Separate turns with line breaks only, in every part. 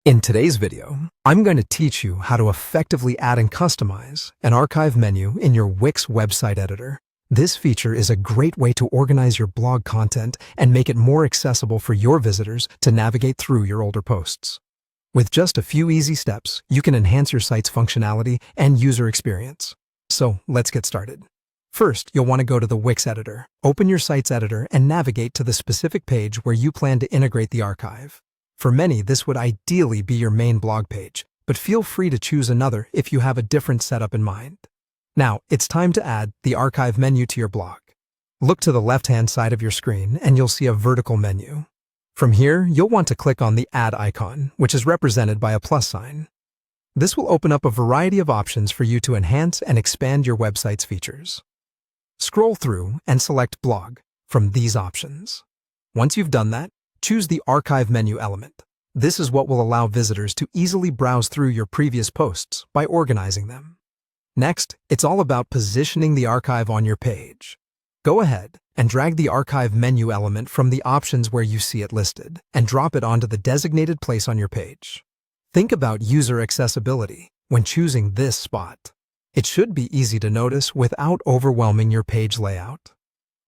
In today's video, I'm going to teach you how to effectively add and customize an archive menu in your Wix website editor. This feature is a great way to organize your blog content and make it more accessible for your visitors to navigate through your older posts. With just a few easy steps, you can enhance your site's functionality and user experience. So let's get started. First, you'll want to go to the Wix editor, open your site's editor, and navigate to the specific page where you plan to integrate the archive. For many, this would ideally be your main blog page, but feel free to choose another if you have a different setup in mind. Now, it's time to add the archive menu to your blog. Look to the left-hand side of your screen and you'll see a vertical menu. From here, you'll want to click on the Add icon, which is represented by a plus sign. This will open up a variety of options for you to enhance and expand your website's features. Scroll through and select Blog from these options. Once you've done that, choose the Archive menu element. This is what will allow visitors to easily browse through your previous posts by organizing them. Next, it's all about positioning the archive on your page. Go ahead and drag the Archive menu element from the options where you see it listed and drop it onto the designated place on your page. Think about user accessibility when choosing this spot. It should be easy to notice without overwhelming your page layout.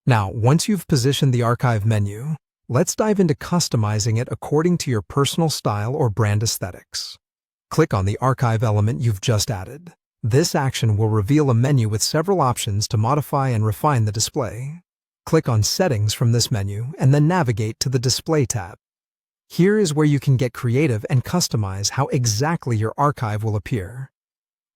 Now, once you've positioned the Archive menu, let's dive into customizing it according to your personal style or brand aesthetics. Click on the archive element you've just added. This action will reveal a menu with several options to modify and refine the display. Click on Settings from this menu and then navigate to the Display tab. Here is where you can get creative and customize how exactly your archive will appear.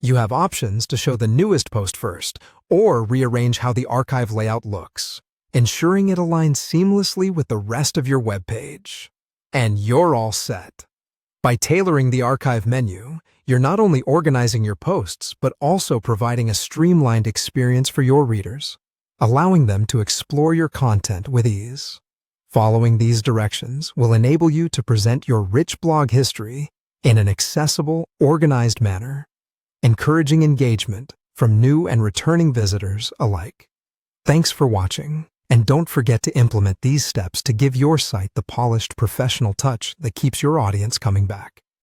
You have options to show the newest post first or rearrange how the archive layout looks, ensuring it aligns seamlessly with the rest of your web page. And you're all set. By tailoring the archive menu, you're not only organizing your posts, but also providing a streamlined experience for your readers, allowing them to explore your content with ease. Following these directions will enable you to present your rich blog history in an accessible, organized manner, encouraging engagement from new and returning visitors alike. Thanks for watching. And don't forget to implement these steps to give your site the polished, professional touch that keeps your audience coming back.